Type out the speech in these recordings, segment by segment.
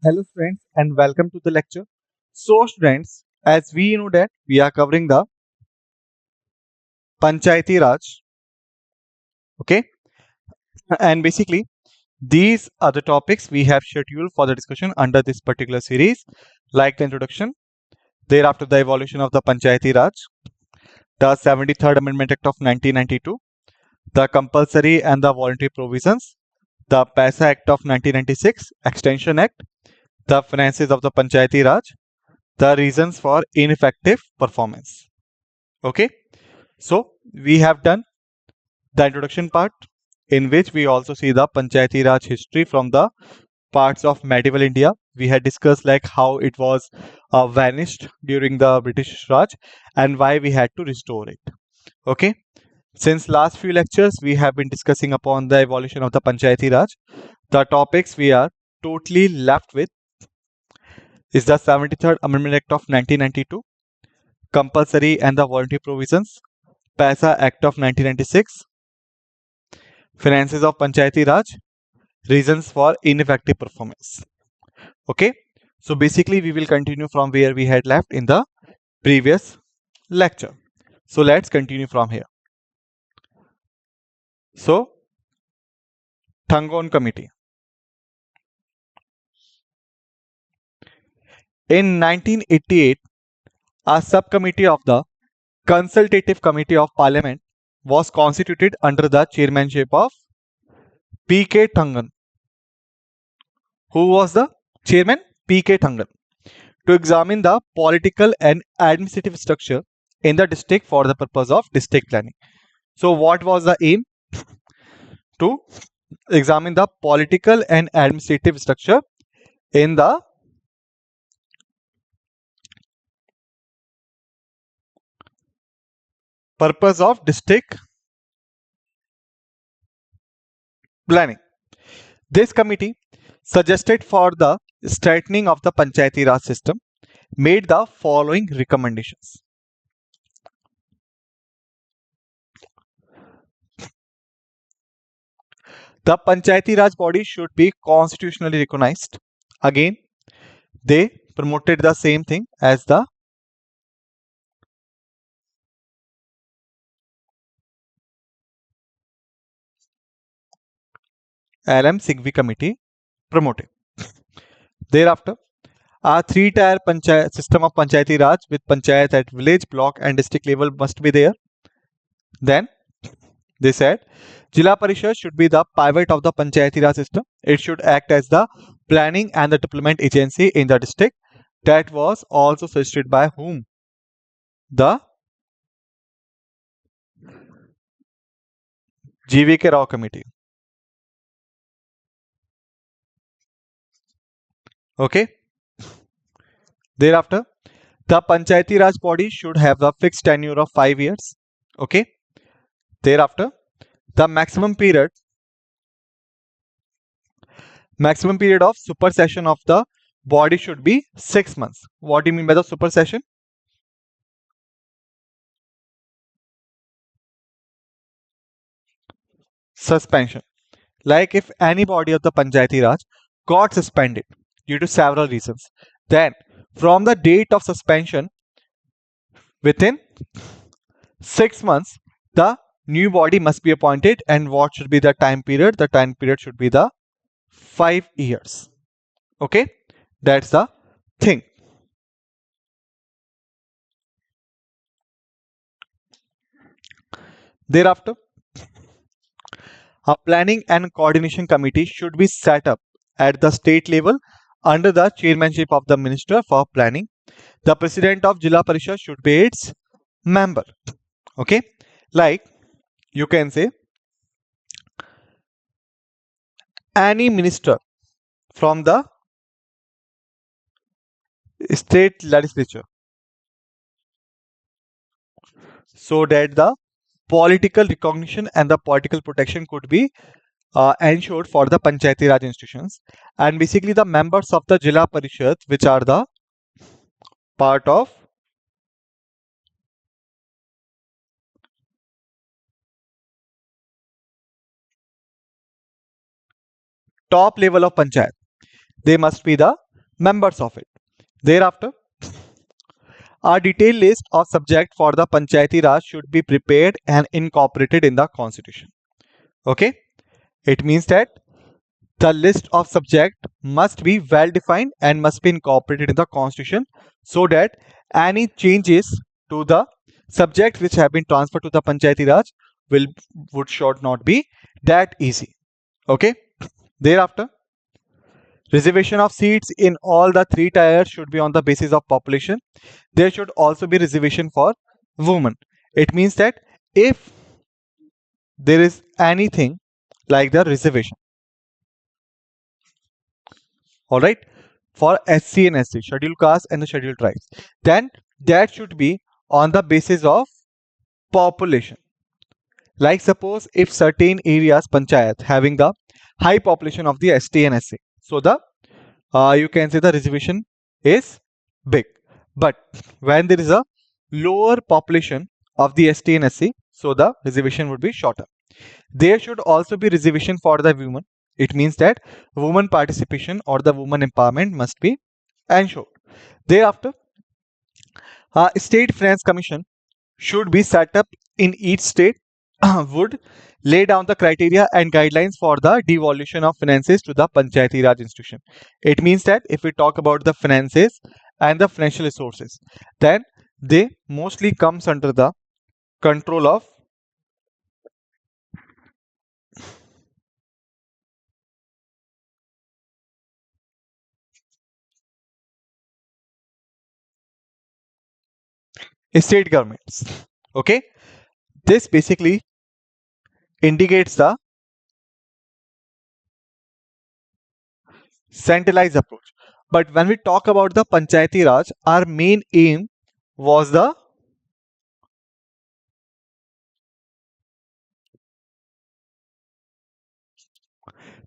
Hello friends and welcome to the lecture. So students, as we know that we are covering the Panchayati Raj, okay? And basically these are the topics we have scheduled for the discussion under this particular series, like the introduction, thereafter the evolution of the Panchayati Raj, the 73rd Amendment Act of 1992, the compulsory and the voluntary provisions, the PASA Act of 1996, Extension Act, the finances of the Panchayati Raj, the reasons for ineffective performance. Okay, so we have done the introduction part, in which we also see the Panchayati Raj history from the parts of medieval India. We had discussed like how it was vanished during the British Raj and why we had to restore it. Okay, since last few lectures we have been discussing upon the evolution of the Panchayati Raj. The topics we are totally left with is the 73rd Amendment Act of 1992, compulsory and the voluntary provisions, PASA Act of 1996, finances of Panchayati Raj, reasons for ineffective performance. Okay, so basically we will continue from where we had left in the previous lecture. So let's continue from here. So Thangon Committee. In 1988, a subcommittee of the Consultative Committee of Parliament was constituted under the chairmanship of P.K. Thangan. Who was the chairman? P.K. Thangan. To examine the political and administrative structure in the district for the purpose of district planning. So what was the aim? To examine the political and administrative structure in the purpose of district planning. This committee suggested for the strengthening of the Panchayati Raj system made the following recommendations. The Panchayati Raj body should be constitutionally recognized. Again, they promoted the same thing as the LM Singhvi committee promoted. Thereafter, a three-tier system of Panchayati Raj with Panchayat at village, block and district level must be there. Then they said Jila Parishad should be the pivot of the Panchayati Raj system. It should act as the planning and the development agency in the district. That was also suggested by whom? The GVK Rao committee. Okay. Thereafter, the Panchayati Raj body should have a fixed tenure of 5 years. Okay. Thereafter, the maximum period of supersession of the body should be 6 months. What do you mean by the supersession? Suspension. Like if any body of the Panchayati Raj got suspended due to several reasons, then from the date of suspension, within 6 months, the new body must be appointed. And what should be the time period? The time period should be the 5 years. Okay, that's the thing. Thereafter, a planning and coordination committee should be set up at the state level under the chairmanship of the Minister for Planning. The president of Jila Parishad should be its member. Okay, like you can say any minister from the state legislature, so that the political recognition and the political protection could be ensured for the Panchayati Raj institutions. And basically the members of the Jila Parishad, which are the part of top level of Panchayat, they must be the members of it. Thereafter, a detailed list of subject for the Panchayati Raj should be prepared and incorporated in the constitution. Okay, it means that the list of subject must be well defined and must be incorporated in the constitution so that any changes to the subject which have been transferred to the Panchayati Raj will would should not be that easy. Okay, thereafter, reservation of seats in all the three tiers should be on the basis of population. There should also be reservation for women. It means that if there is anything like the reservation, all right, for SC and ST, scheduled caste and the scheduled tribes, then that should be on the basis of population. Like suppose if certain areas panchayat having the high population of the ST and SC, so the you can say the reservation is big. But when there is a lower population of the ST and SC, so the reservation would be shorter. There should also be reservation for the women. It means that women participation or the women empowerment must be ensured. Thereafter, a state finance commission should be set up in each state would lay down the criteria and guidelines for the devolution of finances to the Panchayati Raj institution. It means that if we talk about the finances and the financial resources, then they mostly comes under the control of state governments. Okay, this basically indicates the centralized approach. But when we talk about the Panchayati Raj, our main aim was the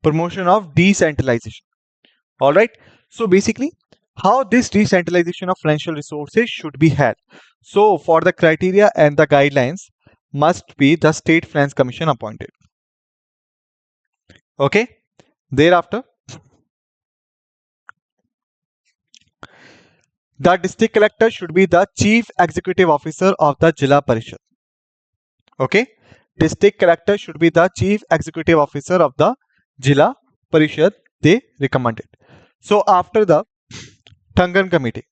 promotion of decentralization. All right. So basically, how this decentralization of financial resources should be had. So for the criteria and the guidelines must be the State Finance Commission appointed. Okay. Thereafter, the district collector should be the chief executive officer of the Jila Parishad. Okay. District collector should be the chief executive officer of the Jila Parishad. They recommended. So after the Tangan committee,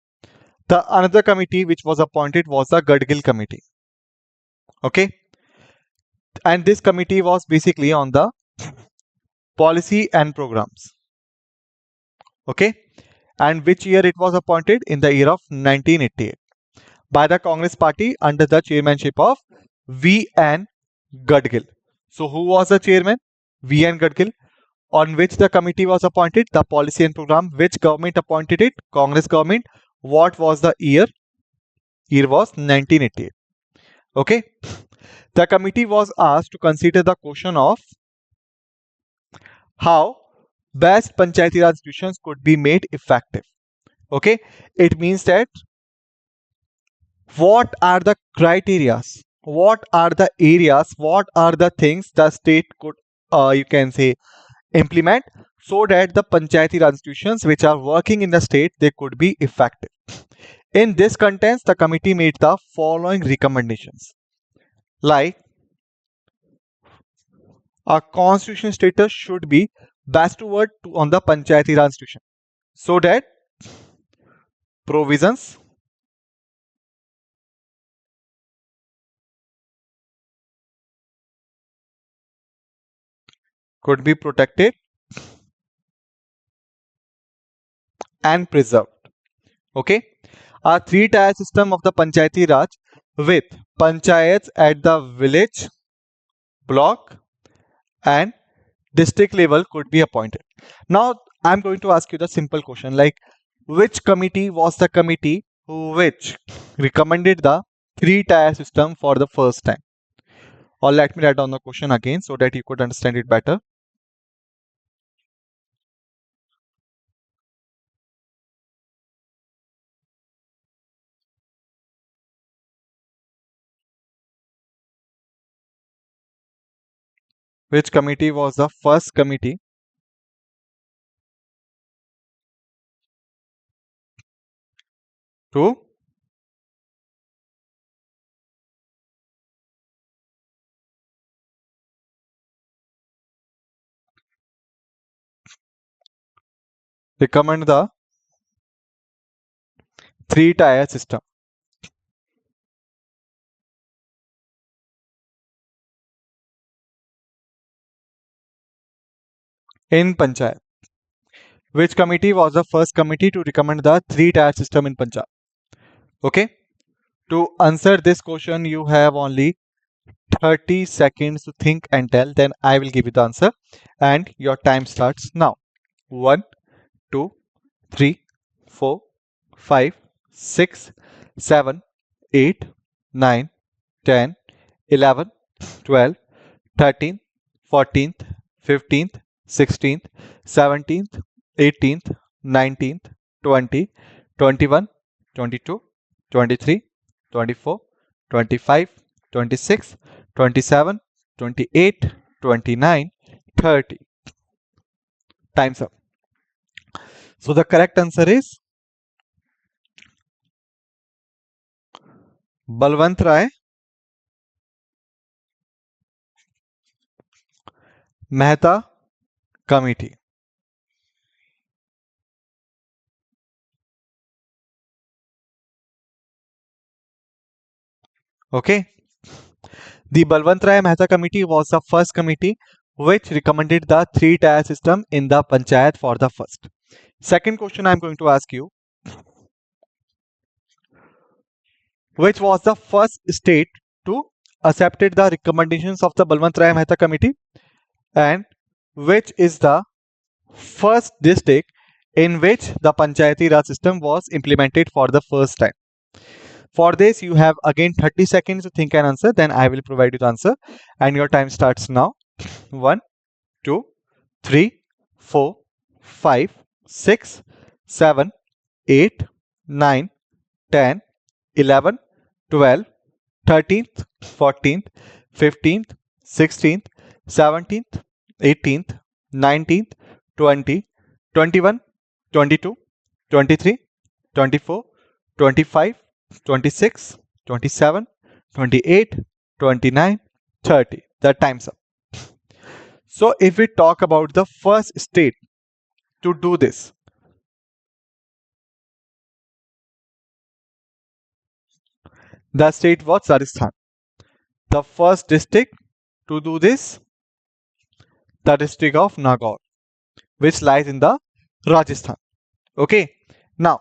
the another committee which was appointed was the Gadgil committee. Okay. And this committee was basically on the policy and programs. Okay. And which year it was appointed? In the year of 1988 by the Congress party under the chairmanship of V.N. Gadgil. So who was the chairman? V.N. Gadgil. On which the committee was appointed? The policy and program. Which government appointed it? Congress government. What was the year? Year was 1988. Okay. The committee was asked to consider the question of how best Panchayati Raj institutions could be made effective. Okay. It means that what are the criterias, what are the areas, what are the things the state could you can say implement so that the Panchayati Raj institutions which are working in the state they could be effective. In this contents, the committee made the following recommendations, like a constitution status should be bestowed on the Panchayati Raj institution so that provisions could be protected and preserved. Okay, a three-tier system of the Panchayati Raj with panchayats at the village, block, and district level could be appointed. Now, I'm going to ask you the simple question, like which committee was the committee which recommended the three-tier system for the first time? Or let me write down the question again so that you could understand it better. Which committee was the first committee to recommend the three-tier system in Panchayat. Which committee was the first committee to recommend the three-tier system in Punjab? Okay. To answer this question, you have only 30 seconds to think and tell. Then I will give you the answer, and your time starts now. 1, 2, 3, 4, 5, 6, 7, 8, 9, 10, 11, 12, 13th, 14th, 15th, 16th, 17th, 18th, 19th, 20, 21, 22, 23, 24, 25, 26, 27, 28, 29, 30. Time's up. So the correct answer is Balwant Rai Mehta Committee. Okay. The Balwant Rai Mehta Committee was the first committee which recommended the three-tier system in the Panchayat for the first. Second question I'm going to ask you, which was the first state to accepted the recommendations of the Balwant Rai Mehta Committee, and which is the first district in which the Panchayati Raj system was implemented for the first time? For this, you have again 30 seconds to think and answer. Then I will provide you the answer, and your time starts now. 1, 2, 3, 4, 5, 6, 7, 8, 9, 10, 11, 12, 13th, 14th, 15th, 16th, 17th, 18th, 19th, 20, 21, 22, 23, 24, 25, 26, 27, 28, 29, 30. The time's up. So if we talk about the first state to do this, the state was Rajasthan. The first district to do this, the district of Nagaur, which lies in the Rajasthan. Okay. Now,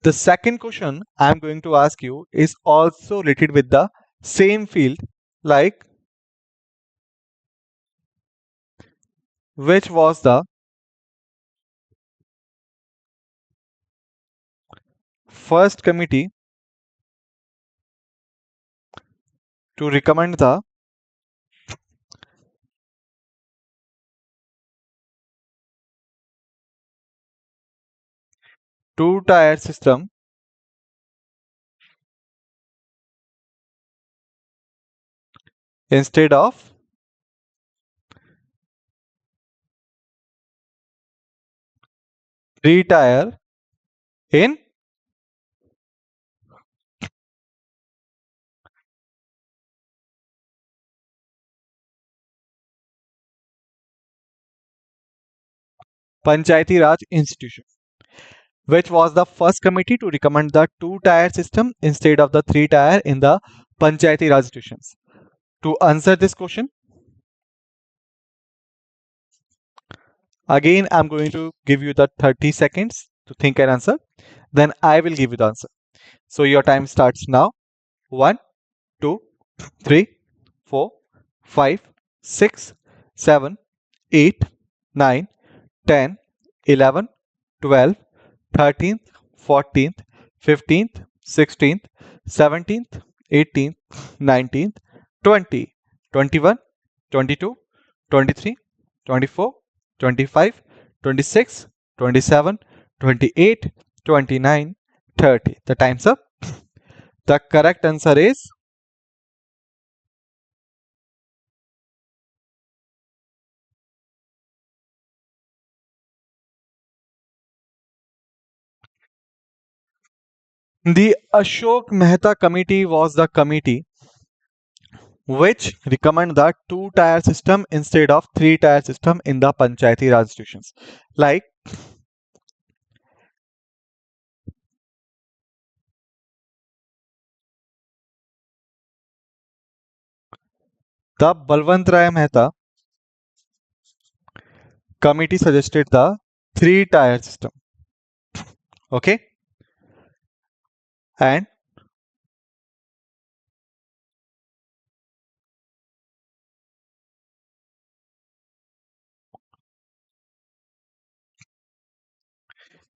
the second question I'm going to ask you is also related with the same field, like which was the first committee to recommend the two-tier system instead of three-tier in Panchayati Raj institution? Which was the first committee to recommend the two-tier system instead of the three-tier in the Panchayati Raj institutions? To answer this question, again I'm going to give you the 30 seconds to think and answer. Then I will give you the answer. So your time starts now. 1, 2, 3, 4, 5, 6, 7, 8, 9, 10, 11, 12, 13th, 14th, 15th, 16th, 17th, 18th, 19th, 20, 21, 22, 23, 24, 25, 26, 27, 28, 29, 30. The time's up. The correct answer is The Ashok Mehta committee was the committee which recommend the two-tier system instead of three-tier system in the Panchayati Raj institutions. Like the Balwant Rai Mehta committee suggested the three-tier system. Okay, and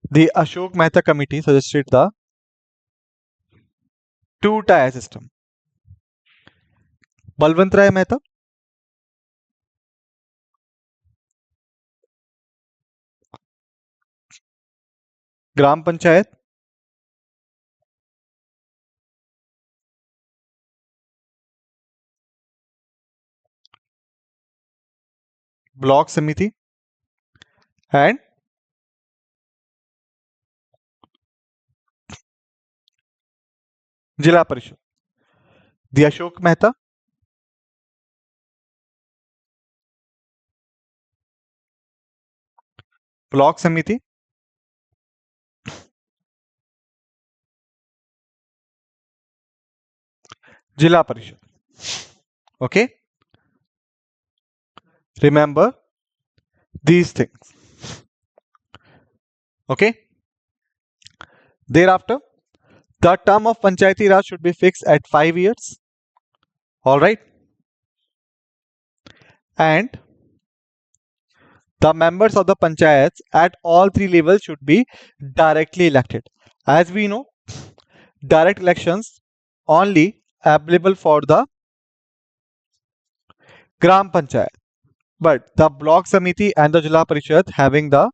the Ashok Mehta committee suggested the two-tier system. Balwant Rai Mehta, Gram Panchayat, Block Samiti, and Jila Parishad. The Ashok Mehta, Block Samiti, Jila Parishad. Okay, remember these things. Okay, thereafter, the term of Panchayati Raj should be fixed at 5 years. All right, and the members of the panchayats at all three levels should be directly elected. As we know, direct elections only applicable for the Gram Panchayat, but the Block Samiti and the Jila Parishad having the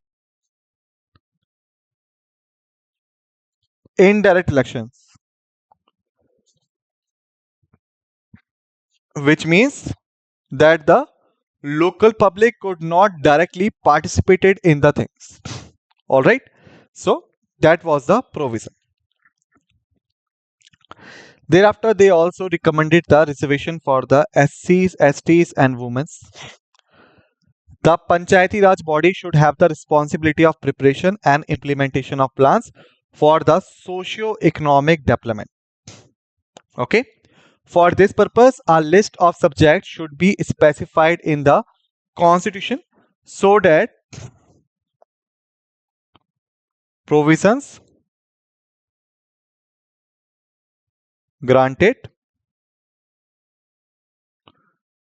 indirect elections, which means that the local public could not directly participated in the things. All right, so that was the provision. Thereafter, they also recommended the reservation for the SCs, STs, and women. The Panchayati Raj body should have the responsibility of preparation and implementation of plans for the socio-economic development. Okay. For this purpose, a list of subjects should be specified in the constitution so that provisions granted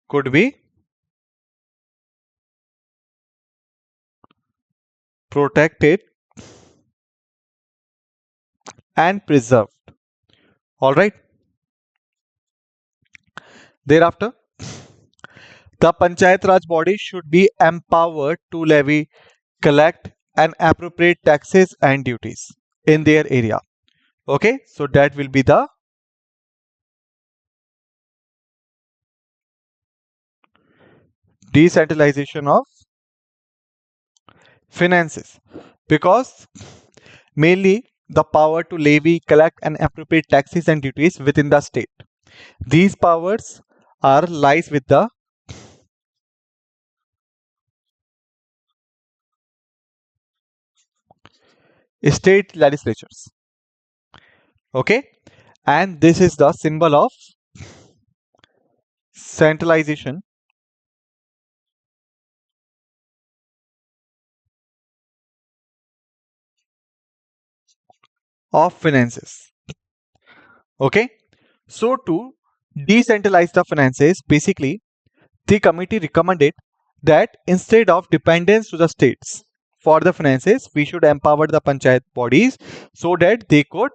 could be protected and preserved. All right. Thereafter, the Panchayat Raj body should be empowered to levy, collect, and appropriate taxes and duties in their area. Okay, so that will be the decentralization of finances, because mainly the power to levy, collect, and appropriate taxes and duties within the state. These powers are lies with the state legislatures. Okay, and this is the symbol of centralization of finances. Okay, so to decentralize the finances, basically the committee recommended that instead of dependence to the states for the finances, we should empower the panchayat bodies so that they could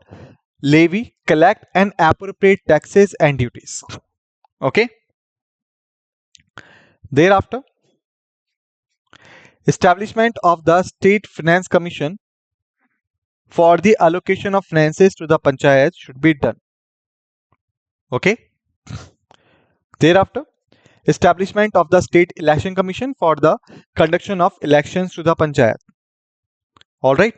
levy, collect, and appropriate taxes and duties. Okay. Thereafter, establishment of the State Finance Commission for the allocation of finances to the panchayats should be done. Okay. Thereafter, establishment of the State Election Commission for the conduction of elections to the panchayat. All right.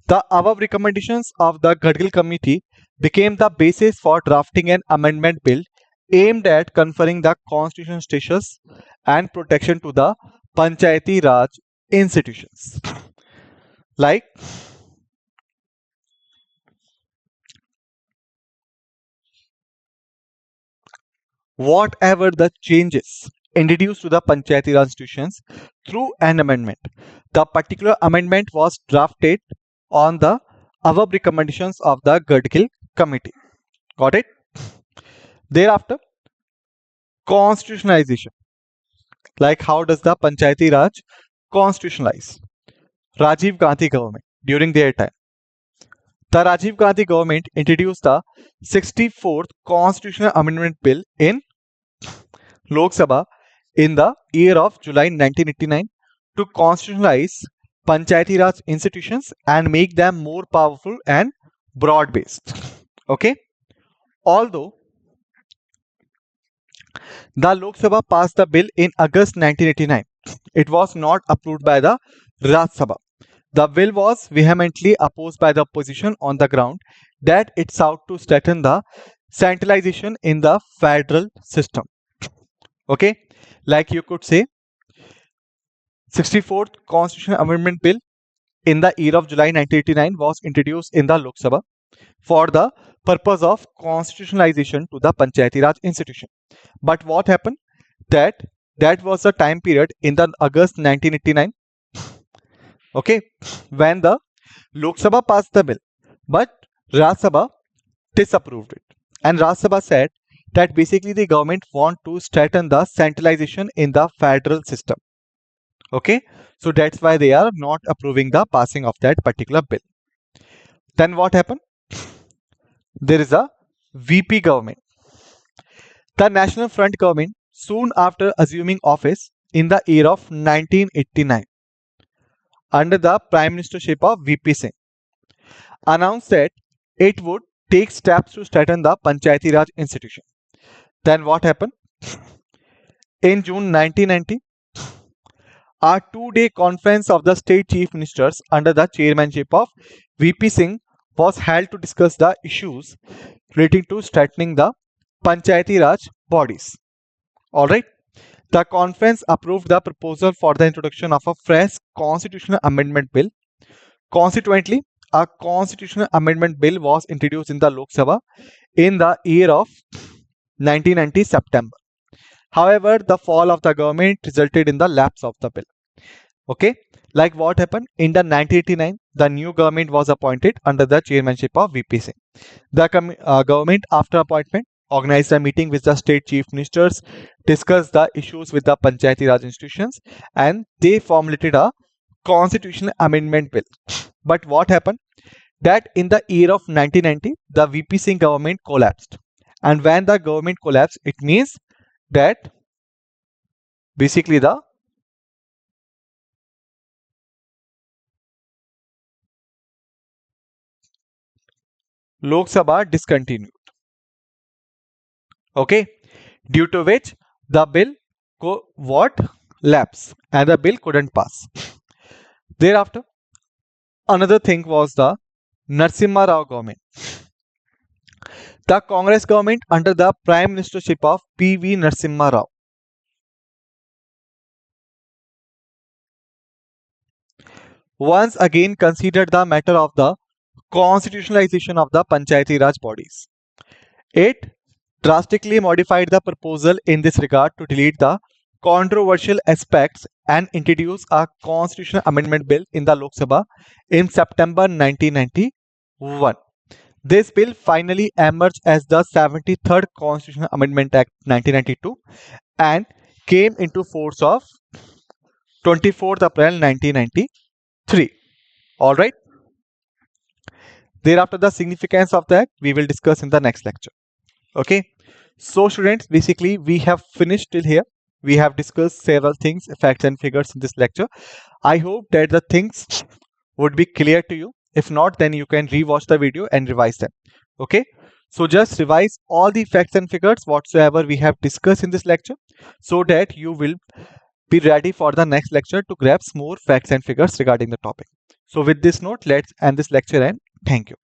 The above recommendations of the Gadgil committee became the basis for drafting an amendment bill aimed at conferring the constitutional status and protection to the Panchayati Raj institutions. Like whatever the changes introduced to the Panchayati Raj institutions through an amendment. The particular amendment was drafted on the above recommendations of the Gadgil committee. Got it? Thereafter, constitutionalization. Like how does the Panchayati Raj constitutionalize? Rajiv Gandhi government during their time. The Rajiv Gandhi government introduced the 64th Constitutional Amendment Bill in Lok Sabha in the year of July 1989 to constitutionalize Panchayati Raj institutions and make them more powerful and broad-based. Okay. Although the Lok Sabha passed the bill in August 1989, it was not approved by the Raj Sabha. The bill was vehemently opposed by the opposition on the ground that it sought to strengthen the centralization in the federal system. Okay, like you could say, 64th Constitutional Amendment Bill in the year of July 1989 was introduced in the Lok Sabha for the purpose of constitutionalization to the Panchayati Raj institution. But what happened? That was the time period in the August 1989. Okay, when the Lok Sabha passed the bill, but Raj Sabha disapproved it, and Raj Sabha said that basically the government want to strengthen the centralization in the federal system. Okay, so that's why they are not approving the passing of that particular bill. Then what happened? There is a VP government. The National Front government, soon after assuming office in the year of 1989, under the Prime Ministership of VP Singh, announced that it would take steps to strengthen the Panchayati Raj institution. Then what happened? In June 1990, a two-day conference of the state chief ministers under the chairmanship of VP Singh was held to discuss the issues relating to strengthening the Panchayati Raj bodies. Alright. The conference approved the proposal for the introduction of a fresh constitutional amendment bill. Consequently, a constitutional amendment bill was introduced in the Lok Sabha in the year of 1990 September. However, the fall of the government resulted in the lapse of the bill. Okay, like what happened in the 1989, the new government was appointed under the chairmanship of VP Singh. The government, after appointment, organized a meeting with the state chief ministers, discussed the issues with the Panchayati Raj institutions, and they formulated a constitutional amendment bill. But what happened? That in the year of 1990, the VP Singh government collapsed. And when the government collapsed, it means that basically the Lok Sabha discontinued. Okay, due to which the bill lapse and the bill couldn't pass. Thereafter, another thing was the Narasimha Rao government. The Congress government under the Prime Ministership of P.V. Narasimha Rao once again considered the matter of the constitutionalization of the Panchayati Raj bodies. It drastically modified the proposal in this regard to delete the controversial aspects and introduce a constitutional amendment bill in the Lok Sabha in September 1991. This bill finally emerged as the 73rd Constitutional Amendment Act 1992 and came into force of 24th April 1993. Alright. Thereafter, the significance of that we will discuss in the next lecture. Okay. So students, basically we have finished till here. We have discussed several things, facts and figures in this lecture. I hope that the things would be clear to you. If not, then you can rewatch the video and revise them. Okay. So just revise all the facts and figures whatsoever we have discussed in this lecture so that you will be ready for the next lecture to grasp more facts and figures regarding the topic. So with this note, let's end this lecture and thank you.